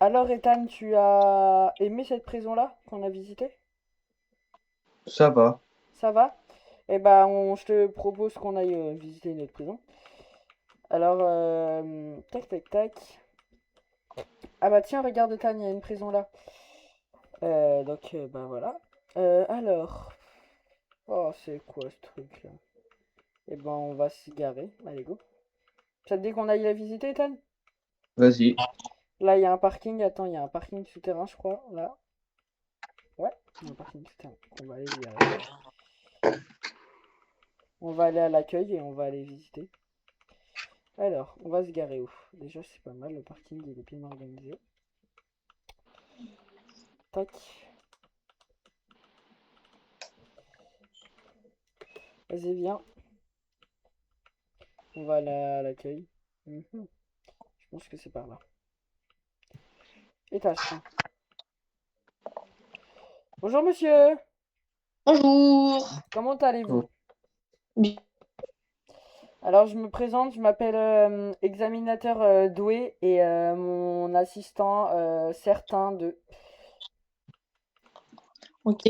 Alors, Ethan, tu as aimé cette prison-là qu'on a visitée? Ça va. Ça va? Eh ben, je te propose qu'on aille visiter une autre prison. Alors, tac, tac, tac. Ah bah tiens, regarde, Ethan, il y a une prison là. Bah voilà. Alors, oh, c'est quoi ce truc-là? Eh ben, on va s'y garer. Allez, go. Ça te dit qu'on aille la visiter, Ethan? Vas-y. Là, il y a un parking. Attends, il y a un parking souterrain, je crois. Là. Ouais, il y a un parking souterrain. On va aller se garer. On va aller à l'accueil et on va aller visiter. Alors, on va se garer où? Déjà, c'est pas mal, le parking il est bien organisé. Tac. Vas-y, viens. On va aller à l'accueil. Mhm. Je pense que c'est par là. Étage 1. Bonjour, monsieur. Bonjour. Comment allez-vous? Oh, Bien. Alors, je me présente, je m'appelle examinateur doué et mon assistant certain de. Ok.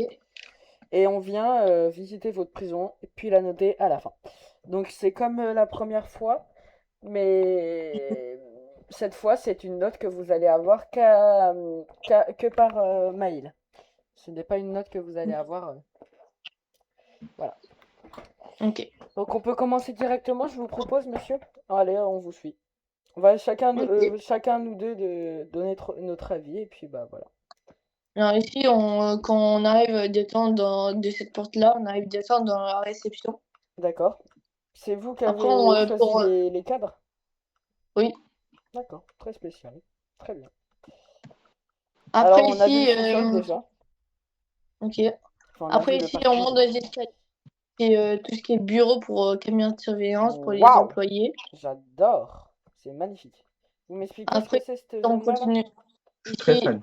Et on vient visiter votre prison et puis la noter à la fin. Donc, c'est comme la première fois. Mais cette fois, c'est une note que vous allez avoir que par mail. Ce n'est pas une note que vous allez avoir. Voilà. Ok. Donc on peut commencer directement, je vous propose, monsieur. Allez, on vous suit. On va Ok. chacun nous deux de donner notre avis et puis bah voilà. Alors ici, quand on arrive descendre de cette porte-là, on arrive descendre dans la réception. D'accord. C'est vous qui Après, avez choisi les cadres? oui. D'accord, très spécial. Très bien. Alors Après on a vu le ici, sous-sol déjà. ok. Enfin, on a vu Après le ici, on parking. monte dans les escaliers. C'est tout ce qui est bureau pour caméra de surveillance pour les Waouh! employés. J'adore. C'est magnifique. Vous m'expliquez ce que Après, c'est cette on zone-là, là? continue. je suis très Ici, fan.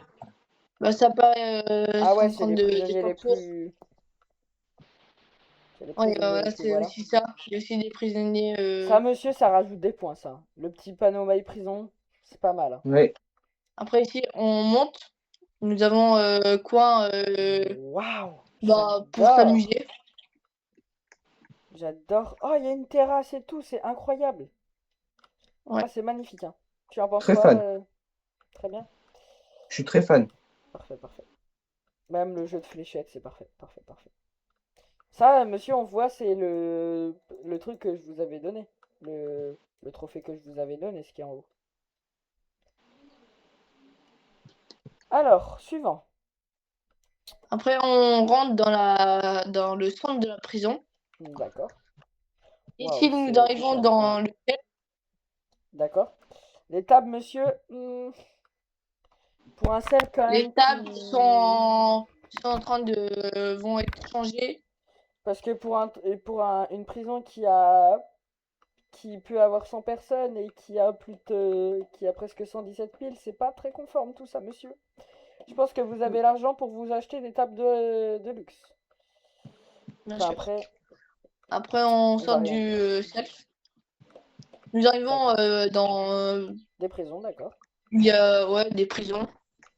bah, ça paraît Ah ouais, c'est les 132 de prisonniers les parcours. plus... C'est les Ouais, prisonniers les voilà, plus... c'est Voilà. aussi ça. Il y a aussi des prisonniers. Ça, monsieur, ça rajoute des points, ça. Le petit panneau My Prison, c'est pas mal, hein. Oui. Après ici, on monte. Nous avons coin Waouh! bah, pour J'adore! s'amuser. J'adore. Oh, il y a une terrasse et tout, c'est incroyable. Ouais. Ah, c'est magnifique, hein. Tu en penses Très quoi? fan. Très bien. Je suis très fan. Parfait, parfait. Même le jeu de fléchettes, c'est parfait, parfait, parfait. Ça, monsieur, on voit, c'est le truc que je vous avais donné. Le trophée que je vous avais donné, ce qui est en haut. Alors, suivant. Après, on rentre dans le centre de la prison. D'accord. Waouh, Ici, nous c'est arrivons incroyable. dans le D'accord. Les tables, monsieur, pour un sel quand les même tables qui... sont en train de vont être changées. Parce que une prison qui peut avoir 100 personnes et qui a presque 117 piles, c'est pas très conforme tout ça, monsieur. Je pense que vous avez l'argent pour vous acheter des tables de luxe. Bien Enfin, sûr. après, Après, on on va sort rien du dire. self. Nous arrivons D'accord. dans Des prisons, d'accord. il y a ouais, des prisons.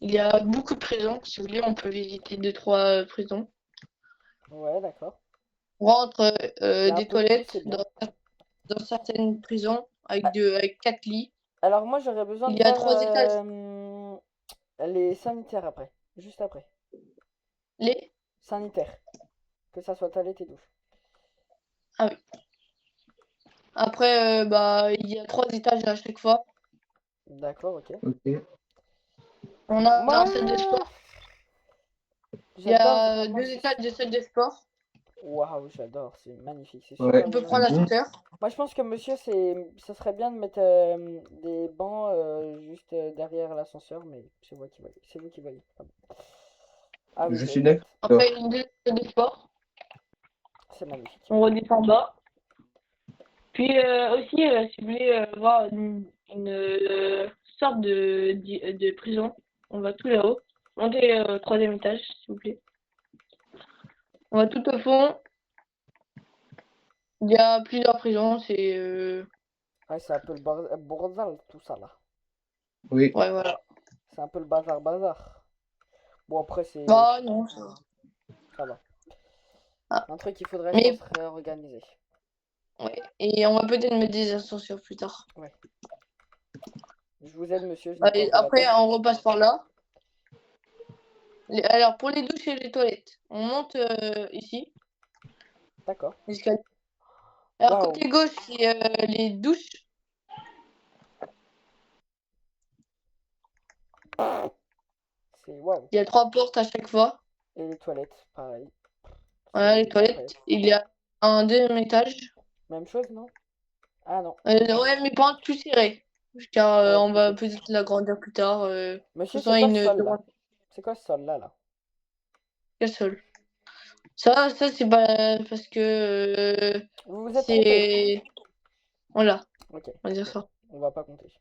Il y a beaucoup de prisons. Si vous voulez, on peut visiter deux, trois prisons. Ouais, d'accord. On rentre Il y a un des peu de tout, c'est toilettes bien. dans certaines prisons Ah, avec quatre lits. alors moi, j'aurais besoin Il de y a voir trois étages. les sanitaires après. Juste après. Les... Sanitaires. Que ça soit toilette et douche. Ah oui. Après, bah, il y a trois étages à chaque fois. D'accord, ok. Ok. On a Moi, un salle de sport. Il y j'adore a vraiment deux étages de salle de sport. Waouh, j'adore, c'est magnifique, c'est Ouais. super On bien peut prendre organisé. Bon. l'ascenseur. Moi, je pense que monsieur, ça serait bien de mettre des bancs juste derrière l'ascenseur, mais c'est vous qui voyez. C'est vous qui voyez. Ah, bon. Ah oui, Je c'est suis exact. d'accord. Après, une deux salles de sport. C'est magnifique. On redescend en bas. Puis aussi, si vous voulez voir sorte de prison, on va tout là-haut. Montez au troisième étage, s'il vous plaît. On va tout au fond. Il y a plusieurs prisons. C'est Ouais, c'est un peu le bordel, tout ça là. Oui. ouais, voilà. C'est un peu le bazar. Bon, après, c'est. Bah non, ça va. Ça va. Ah. Un truc qu'il faudrait, Mais- je pense, réorganiser. Ouais. Et on va peut-être mettre des ascenseurs plus tard. Je vous aide, monsieur. Je n'ai pas Allez, encore la après, tâche. on repasse par là. Alors, pour les douches et les toilettes, on monte ici, D'accord. l'escalier. Alors, Waouh. côté gauche, c'est les douches. C'est waouh. Il y a 3 portes à chaque fois. Et les toilettes, pareil. Voilà, C'est les toilettes. incroyable. Il y a un deuxième étage. Même chose, non? Ah non. Ouais, mais pas tout serré. Car Ouais, on va plus petit. peut-être l'agrandir plus tard. Monsieur, Ce sera c'est quoi ce une sol là? demande. C'est quoi ce sol là? Quel sol? Ça c'est pas parce que Vous vous êtes trompé. c'est. Voilà, Ok, on va dire ça. on va pas compter.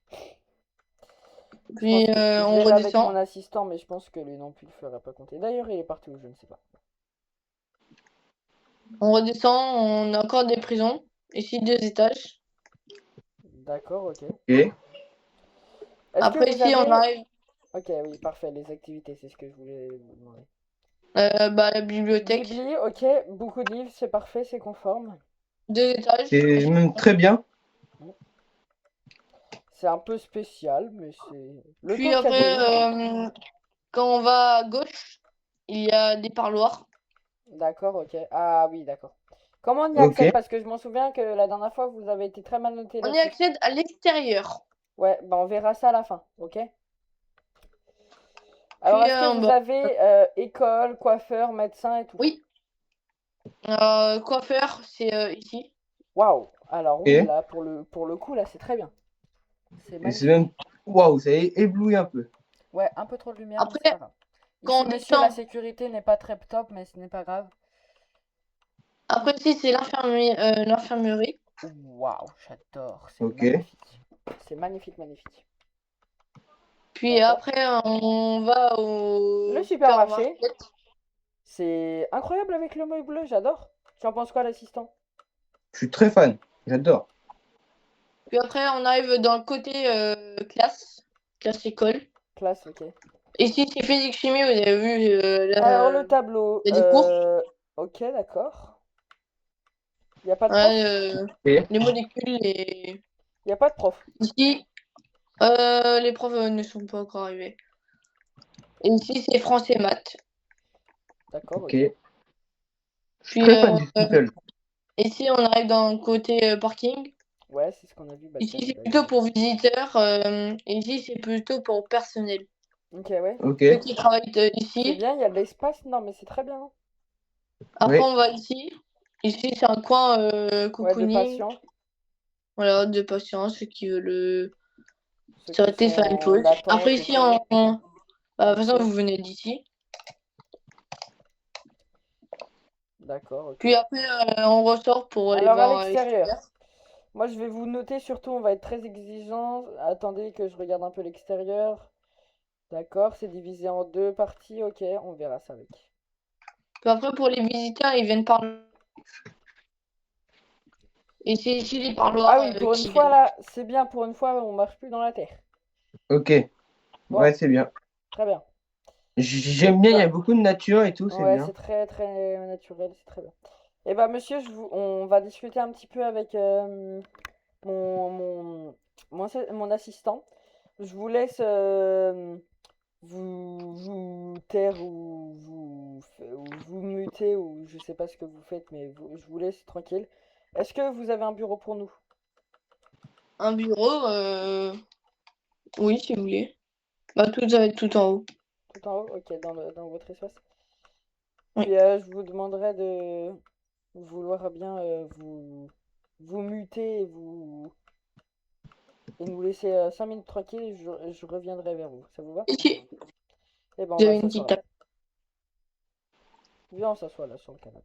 Puis Je on verrai avec redescend. mon assistant, mais je pense que lui non plus le ferait pas compter. D'ailleurs, il est partout, je ne sais pas. On redescend, on a encore des prisons. Ici, 2 étages. Ok. D'accord, ok. Ok. Est-ce Après, que vous ici, on avez... arrive Ok, oui, parfait, les activités, c'est ce que je voulais vous demander. la bibliothèque. Ghibli, ok, beaucoup de livres, c'est parfait, c'est conforme. 2 étages. C'est même très bien. C'est un peu spécial, mais c'est... Le Puis taux qu'il y a des après, livres. quand on va à gauche, il y a des parloirs. D'accord, ok. Ah oui, d'accord. Comment on y Ok. accède? Parce que je m'en souviens que la dernière fois, vous avez été très mal noté On y là-dessus. accède à l'extérieur. Ouais, bah on verra ça à la fin, ok? Alors, Puis est-ce que en vous bas. avez école, coiffeur, médecin et tout? Oui. Coiffeur, c'est ici. Waouh! Alors oui, Ok. là, pour le coup, là, c'est très bien. C'est Et c'est magnifique. même. Waouh, ça éblouit un peu. Ouais, un peu trop de lumière, mais c'est Après, pas grave. quand Ici, on monsieur, la descend, sécurité n'est pas très top, mais ce n'est pas grave. après ici, c'est l'infirmerie. Waouh, j'adore. C'est Ok. magnifique. C'est magnifique, magnifique. Puis D'accord. après, on va au Le supermarché. supermarché. C'est incroyable avec le meuble bleu, j'adore. Tu en penses quoi, l'assistant? Je suis très fan. J'adore. Puis après, on arrive dans le côté classe école. Classe, ok. Ici, c'est physique-chimie, vous avez vu Alors, le tableau. il y a des cours. Ok, d'accord. Il n'y a pas de prof? Ouais, Ok. les molécules, les... Il n'y a pas de prof. Ici, les profs ne sont pas encore arrivés. Et ici, c'est français maths. D'accord, Ok. ok. Je suis Puis très fan du Sniffle. ici, on arrive dans le côté parking. Ouais, c'est ce qu'on a vu. Bah, tiens, Ici, c'est bah, plutôt pour visiteurs. Et ici, c'est plutôt pour personnel. Ok, ouais. Ok. Ceux qui travaillent C'est ici. bien, il y a de l'espace. Non, mais c'est très bien. Après, Oui. on va ici. Ici, c'est un coin Ouais, de cocooning. patients. Voilà, de patients, ceux qui veulent Ceux qui s'arrêter, sont faire une en pause. Après, attente et ici, tout. bah, de toute façon, Ok. vous venez d'ici. D'accord, ok. Puis après, on ressort pour aller Alors, à voir l'extérieur. l'extérieur. Moi, je vais vous noter, surtout, on va être très exigeant. Attendez que je regarde un peu l'extérieur. D'accord, c'est divisé en deux parties. Ok, on verra ça avec. Puis après, pour les visiteurs, ils viennent par là. Et c'est ici les parloirs Ah oui, pour une qui fois, viennent. là, c'est bien. Pour une fois, on marche plus dans la terre. Ok. Bon, Ouais, c'est bien. très bien. J'aime bien, il y a beaucoup de nature et tout, c'est Ouais, bien. c'est très, très naturel. C'est très bien. Eh ben, monsieur, on va discuter un petit peu avec mon, mon, mon assistant. Je vous laisse vous taire ou vous muter ou je sais pas ce que vous faites, mais je vous laisse tranquille. Est-ce que vous avez un bureau pour nous? Un bureau, oui, si vous voulez. Bah, tout ça va être tout en haut. Tout en haut? Ok, dans votre espace. Oui. Puis je vous demanderai de vouloir bien vous muter et nous laisser 5 minutes tranquilles et je reviendrai vers vous. Ça vous va? Ici, Eh ben, on vous va avez une s'asseoir petite là. table. Viens, on s'assoit là sur le canapé.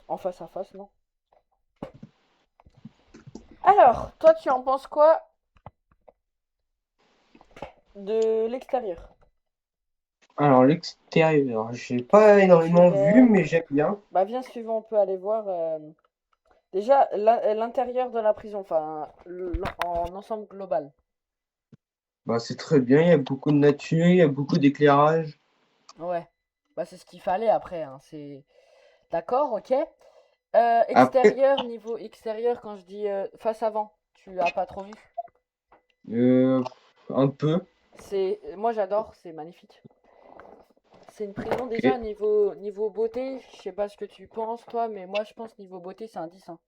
En face à face, non? Alors, toi, tu en penses quoi de l'extérieur? Alors, l'extérieur, j'ai pas énormément vu, mais j'aime bien. Bah, viens, suivant, on peut aller voir. Déjà, l'intérieur de la prison, enfin, en ensemble global. Bah, c'est très bien, il y a beaucoup de nature, il y a beaucoup d'éclairage. Ouais. Bah, c'est ce qu'il fallait après, hein. C'est... D'accord, ok. Après, Extérieur, niveau extérieur, quand je dis face avant, tu as pas trop vu? euh, un peu. Moi j'adore, c'est magnifique. C'est une prison déjà Ok. niveau beauté, je sais pas ce que tu penses toi, mais moi je pense niveau beauté c'est un 10, hein.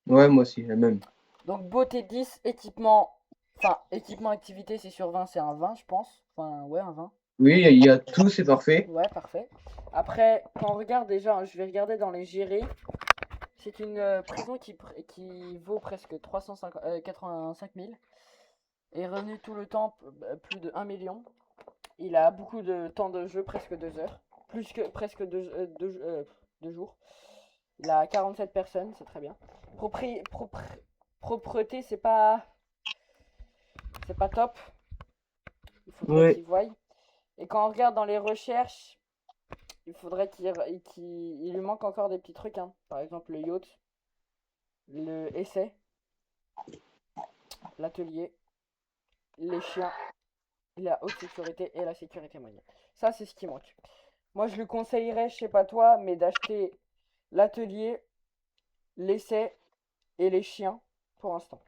Ouais, moi aussi, la même. Donc beauté 10, équipement, enfin équipement activité c'est sur 20, c'est un 20 je pense. Enfin ouais un 20. Oui, il y a tout, c'est parfait. Ouais parfait. Après quand on regarde déjà, je vais regarder dans les gérés, c'est une prison qui vaut presque 85 000 et revenu tout le temps plus de 1 million. Il a beaucoup de temps de jeu, presque 2 heures. Plus que presque 2 jours. Il a 47 personnes, c'est très bien. Propreté, c'est pas top. Il faudrait Ouais, qu'il voie. Et quand on regarde dans les recherches, il faudrait il lui manque encore des petits trucs, hein. Par exemple, le yacht, le essai, l'atelier, les chiens, la haute sécurité et la sécurité moyenne. Ça, c'est ce qui manque. Moi, je lui conseillerais, je sais pas toi, mais d'acheter l'atelier, l'essai et les chiens pour l'instant.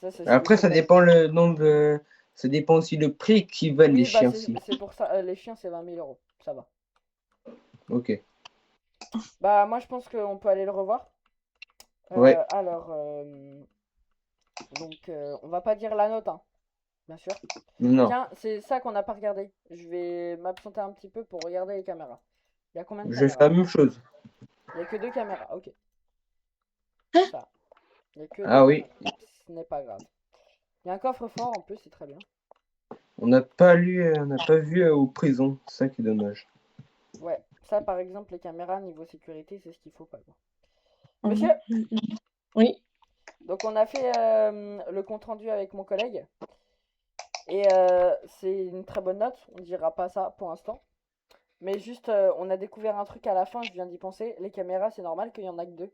Ça, c'est ce qu'il après, ça faudrait. dépend le nombre de... Ça dépend aussi le prix qu'ils valent les Oui, bah chiens c'est aussi. c'est pour ça. Les chiens, c'est 20 000 euros. Ça va. Ok. Bah, moi, je pense qu'on peut aller le revoir. Ouais, Alors, donc, on va pas dire la note, hein, bien sûr. non. Tiens, c'est ça qu'on n'a pas regardé. Je vais m'absenter un petit peu pour regarder les caméras. Il y a combien de Je fais caméras la là? même chose. Il y a que deux caméras. Ok, ça. Il y a que deux Ah oui, caméras. Ce n'est pas grave. Il y a un coffre-fort en plus, c'est très bien. on n'a pas vu aux prisons. C'est ça qui est dommage. Ouais, ça par exemple, les caméras niveau sécurité, c'est ce qu'il faut pas, quoi. Monsieur, Mhm. Oui. donc on a fait le compte rendu avec mon collègue et c'est une très bonne note. On dira pas ça pour l'instant, mais juste on a découvert un truc à la fin. Je viens d'y penser. Les caméras, c'est normal qu'il y en a que deux.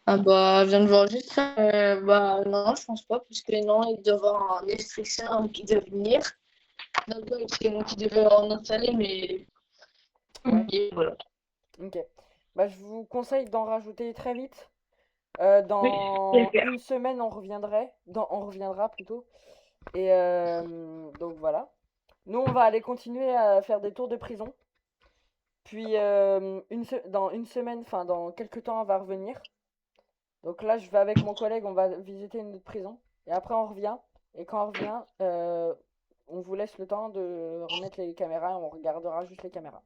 Ah bah, je viens de voir juste ça. Bah non, je pense pas, parce que non, il devait y avoir un électricien qui devait venir. D'accord, c'est moi qui devais en installer, mais Ouais. et voilà. Ok. Bah je vous conseille d'en rajouter très vite. Oui, je vais le Dans faire. une semaine, on reviendra plutôt. Et donc voilà. Nous, on va aller continuer à faire des tours de prison. Puis dans une semaine, enfin dans quelques temps, on va revenir. Donc là, je vais avec mon collègue, on va visiter une autre prison. Et après, on revient. Et quand on revient, on vous laisse le temps de remettre les caméras et on regardera juste les caméras.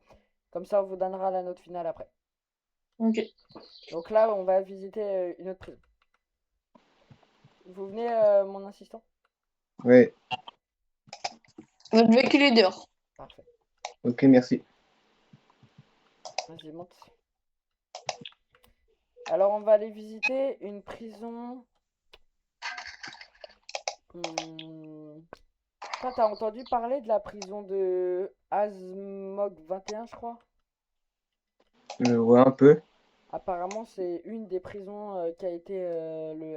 Comme ça, on vous donnera la note finale après. Ok. Donc là, on va visiter une autre prison. Vous venez, mon assistant? Ouais, Votre véhicule est dehors. Parfait. ok, merci. Vas-y, monte. Alors, on va aller visiter une prison. Hmm. Toi, t'as entendu parler de la prison de Azmog 21, je crois? Ouais, un peu. Apparemment, c'est une des prisons qui a été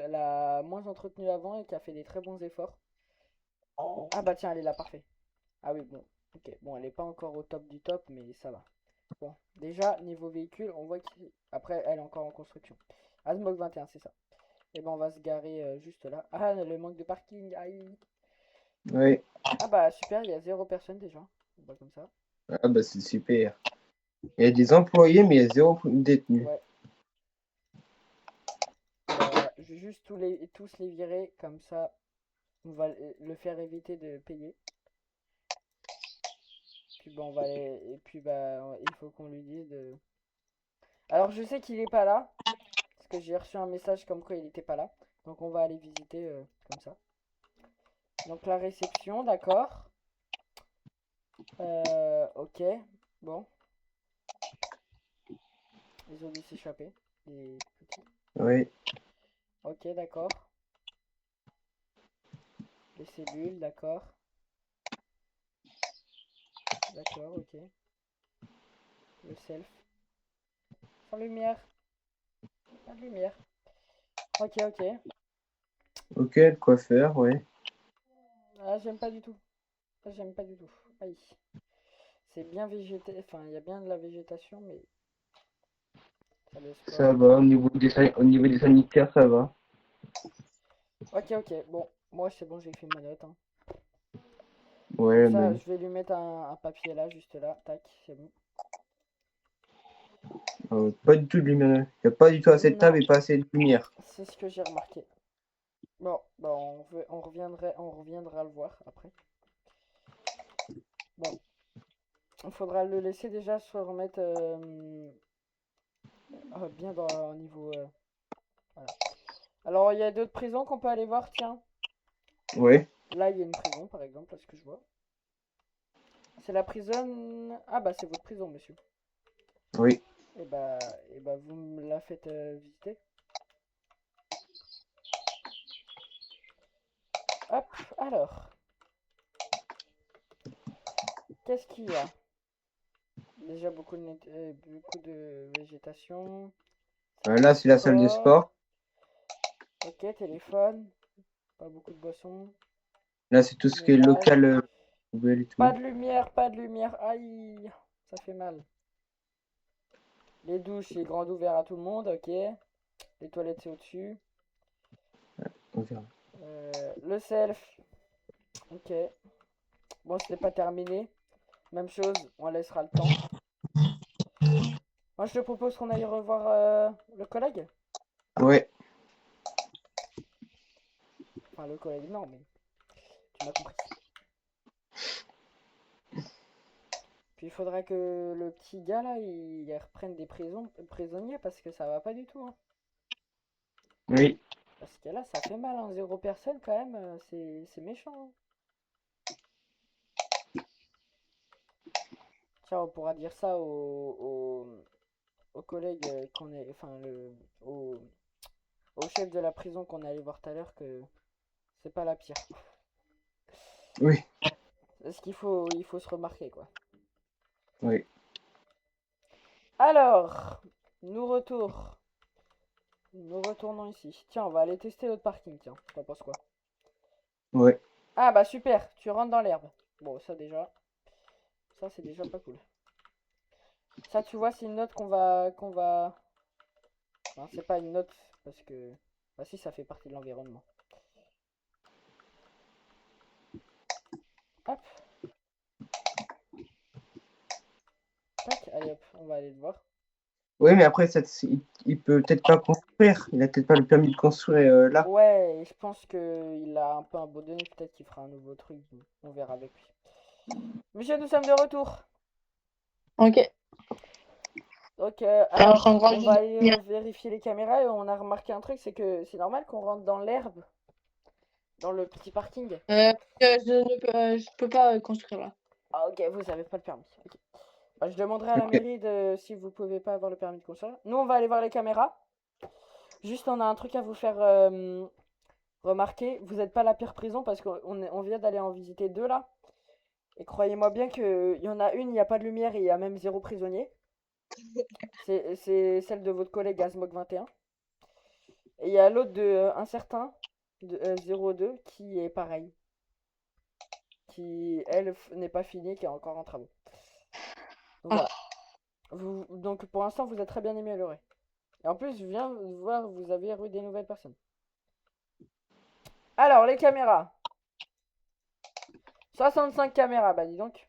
la moins entretenue avant et qui a fait des très bons efforts. Ah bah tiens, elle est là, parfait. Ah oui, bon. Ok, bon, elle est pas encore au top du top, mais ça va. Bon, déjà, niveau véhicule, on voit qu'après, elle est encore en construction. Azmog 21, c'est ça. Et ben, on va se garer juste là. Ah, le manque de parking, aïe. Ouais. Ah bah super, il y a zéro personne déjà. On va comme ça. Ah bah c'est super. Il y a des employés, mais il y a zéro détenu. Ouais. Je vais juste tous les virer, comme ça, on va le faire éviter de payer. Puis bah, et puis bah, il faut qu'on lui dise de. Alors je sais qu'il est pas là, parce que j'ai reçu un message comme quoi il était pas là. Donc on va aller visiter comme ça. Donc la réception, d'accord. Ok, bon, ils ont dû s'échapper, les petits. Oui, Ok, d'accord. Les cellules, d'accord. D'accord, ok. Le self. Sans lumière. Pas de lumière. Ok, ok. ok, de quoi faire, ouais. Ah, j'aime pas du tout. Ah, j'aime pas du tout. Aïe. C'est bien végété. Enfin, il y a bien de la végétation, mais ça laisse Ça pas. va, au niveau des sanitaires, ça va. Ok, ok. Bon, moi c'est bon, j'ai fait ma note, hein. Donc Ouais, ça, mais je vais lui mettre un papier là, juste là. Tac, c'est bon. pas du tout de lumière. Il n'y a pas du tout assez de Non, table et pas assez de lumière. c'est ce que j'ai remarqué. Bon, bah on reviendra le voir après. Bon, il faudra le laisser déjà se remettre bien dans au niveau. Voilà. Alors il y a d'autres prisons qu'on peut aller voir, tiens. Ouais, Là il y a une prison par exemple, à ce que je vois. C'est la prison. Ah bah c'est votre prison, monsieur. oui. Et bah vous me la faites visiter. Hop, alors, qu'est-ce qu'il y a? Déjà beaucoup de végétation, salle de Là, c'est la salle de sport. sport. Ok, téléphone, pas beaucoup de boissons, Là, c'est tout ce qui est ménage. local, poubelle et Pas tout. de lumière, pas de lumière. Aïe, ça fait mal. Les douches, c'est grand ouvert à tout le monde, ok. Les toilettes, c'est au-dessus. On verra. Le self, ok. Bon, ce n'est pas terminé. Même chose, on laissera le temps. Moi, je te propose qu'on aille revoir le collègue. Ouais, Enfin, le collègue, non, mais tu m'as compris. Puis il faudra que le petit gars là, il reprenne des prisonniers parce que ça va pas du tout, hein. oui, Parce que là, ça fait mal, hein. 0 personne quand même, c'est méchant, hein. Tiens, on pourra dire ça au collègue qu'on est, enfin, au chef de la prison qu'on est allé voir tout à l'heure que c'est pas la pire. oui, Parce qu'il faut se remarquer, quoi. oui. Alors, nous nous retournons ici. Tiens, on va aller tester notre parking, tiens. T'en penses quoi? Ouais. Ah bah super, tu rentres dans l'herbe. Bon, ça c'est déjà pas cool. Ça, tu vois, c'est une note qu'on va. Non, c'est pas une note parce que. Bah si, ça fait partie de l'environnement. Hop, tac, allez hop, on va aller le voir. Oui, mais après, il peut peut-être pas construire. Il a peut-être pas le permis de construire là. Ouais, et je pense que il a un peu abandonné. Peut-être qu'il fera un nouveau truc. On verra avec lui. Monsieur, nous sommes de retour. Ok. Donc, Alors, alors, encore on va juste. aller vérifier les caméras et on a remarqué un truc, c'est que c'est normal qu'on rentre dans l'herbe, dans le petit parking. Je peux pas construire là. Ah ok, vous avez pas le permis. Ok. Bah, je demanderai à la Ok. mairie si vous pouvez pas avoir le permis de construire. Nous, on va aller voir les caméras. Juste, on a un truc à vous faire remarquer. Vous n'êtes pas la pire prison parce qu'on vient d'aller en visiter deux là. Et croyez-moi bien qu'il y en a une, il n'y a pas de lumière et il y a même 0 prisonnier. C'est celle de votre collègue Asmog 21. Et il y a l'autre de un certain, de 02, qui est pareil. Qui, elle, n'est pas finie, qui est encore en travaux. Donc Ah, voilà. Donc pour l'instant, vous êtes très bien amélioré. Et en plus, je viens de voir, vous avez eu des nouvelles personnes. Alors, les caméras. 65 caméras, bah dis donc.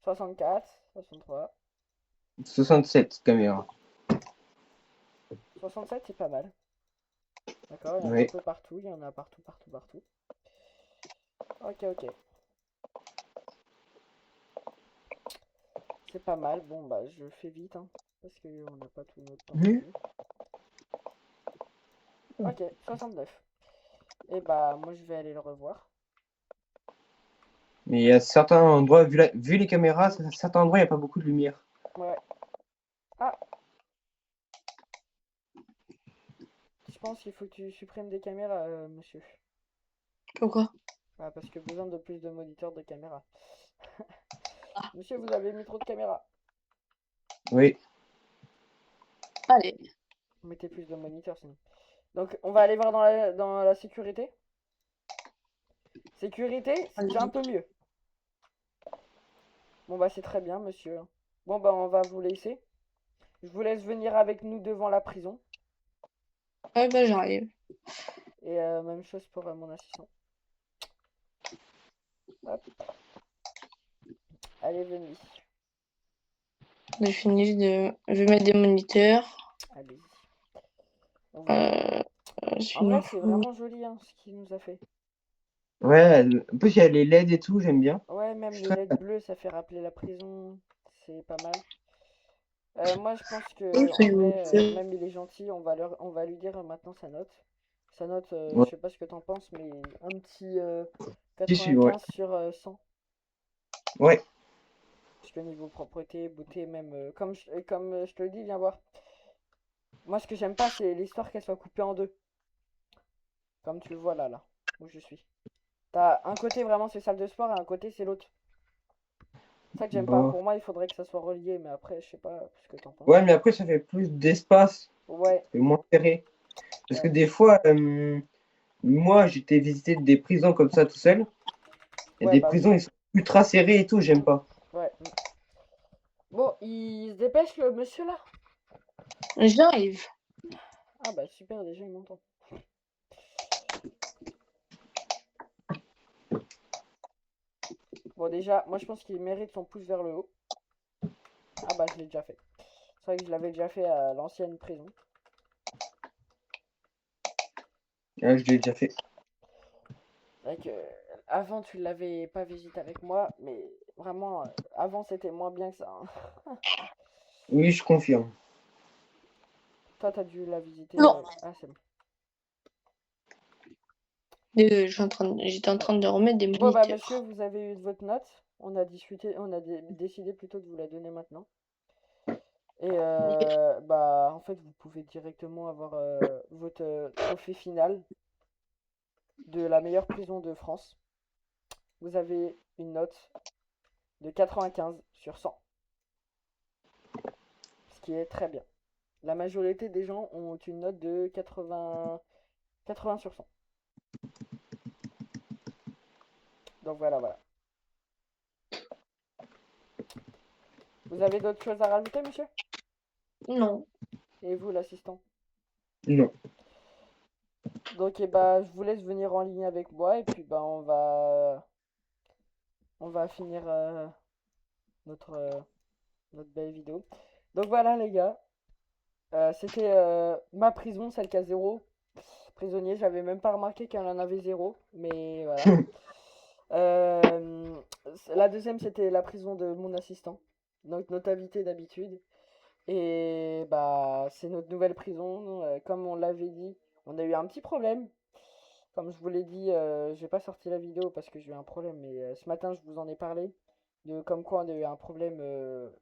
64, 63, 67 caméras. 67, c'est pas mal. D'accord, il y en a un Oui. peu partout, il y en a partout, partout, partout. Ok, ok. C'est pas mal. Bon, bah je fais vite, hein, parce qu'on n'a pas tout notre temps non Oui. plus. Ok, 69. Et bah, moi je vais aller le revoir. Mais il y a certains endroits, vu les caméras, certains endroits, il n'y a pas beaucoup de lumière. Ouais. Ah, je pense qu'il faut que tu supprimes des caméras, monsieur. pourquoi? Ah, parce que besoin de plus de moniteurs de caméras. Monsieur, vous avez mis trop de caméras. Oui. Allez. Mettez plus de moniteurs sinon. Donc, on va aller voir dans la sécurité. Sécurité, c'est déjà un peu mieux. Bon bah c'est très bien, monsieur. Bon bah on va vous laisser. Je vous laisse venir avec nous devant la prison. Ouais, bah, j'arrive. Et même chose pour mon assistant. Hop. Allez, venez. Je vais mettre des moniteurs. Allez. On vous attend. En Sinon, vrai, c'est vraiment joli hein, ce qu'il nous a fait. Ouais, en plus, il y a les LED et tout, j'aime bien. Ouais, même Je suis les très LED bleues, ça fait rappeler la prison. C'est pas mal. Moi, je pense oui, que en c'est des vrai, moniteurs. même il est gentil, on va lui dire maintenant sa note. Sa note, je Ouais. sais pas ce que t'en penses, mais un petit Ouais. 95 sur 100. Ouais. Parce que niveau propreté, beauté, même comme je te le dis, viens voir. Moi, ce que j'aime pas, c'est l'histoire qu'elle soit coupée en deux. Comme tu le vois là, où je suis. T'as un côté vraiment c'est salle de sport et un côté c'est l'autre. C'est ça que j'aime pas. Bon. Pour moi, il faudrait que ça soit relié, mais après, je sais pas ce que t'en penses. Ouais, mais après, ça fait plus d'espace, Ouais, c'est moins serré. Parce que ouais, des fois, moi, j'étais visiter des prisons comme ça tout seul. Et ouais, des bah oui. prisons, ils sont ultra serrés et tout, j'aime pas. Ouais. Bon, il se dépêche le monsieur là. J'arrive. Ah bah super, déjà il m'entend. Bon déjà, moi je pense qu'il mérite son pouce vers le haut. Ah bah je l'ai déjà fait. C'est vrai que je l'avais déjà fait à l'ancienne prison. Ah, je l'ai déjà fait. C'est vrai que avant tu l'avais pas visité avec moi, mais vraiment avant c'était moins bien que ça, hein. Oui, je confirme. Toi t'as dû la visiter. Non. Ah c'est bon. J'étais en Ouais. train de remettre des Bon bah monsieur, moniteurs. vous avez eu votre note. On a discuté, décidé plutôt de vous la donner maintenant. Et bah en fait vous pouvez directement avoir votre trophée final de la meilleure prison de France. Vous avez une note de 95 sur 100, ce qui est très bien. La majorité des gens ont une note de 80 sur 100. Donc voilà, voilà. Vous avez d'autres choses à rajouter, monsieur? Non. Et vous, l'assistant? Non. Donc et bah je vous laisse venir en ligne avec moi et puis bah on va finir notre notre belle vidéo. Donc voilà les gars, c'était ma prison, celle qui a zéro prisonnier. J'avais même pas remarqué qu'elle en avait zéro, mais voilà. La deuxième, c'était la prison de mon assistant, donc notre invité d'habitude. Et bah, c'est notre nouvelle prison. Comme on l'avait dit, on a eu un petit problème. Comme je vous l'ai dit, j'ai pas sorti la vidéo parce que j'ai eu un problème, mais ce matin, je vous en ai parlé. De comme quoi on a eu un problème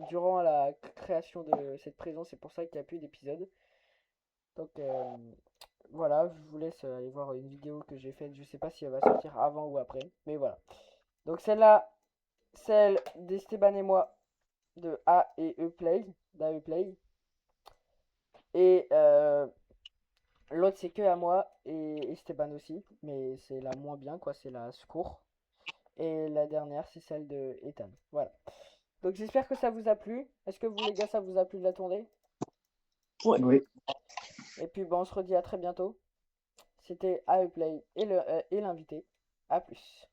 durant la création de cette prison. C'est pour ça qu'il n'y a plus d'épisode. Donc voilà, je vous laisse aller voir une vidéo que j'ai faite. Je sais pas si elle va sortir avant ou après, mais voilà. Donc celle-là, celle d'Esteban et moi de A et E Play, d'AE Play. Et l'autre c'est que à moi et Esteban aussi, mais c'est la moins bien quoi, c'est la secours. Et la dernière c'est celle de Ethan. Voilà. Donc j'espère que ça vous a plu. Est-ce que vous les gars ça vous a plu de la tournée? Ouais. Oui. Et puis bon, on se redit à très bientôt. C'était AE Play et l'invité. A plus.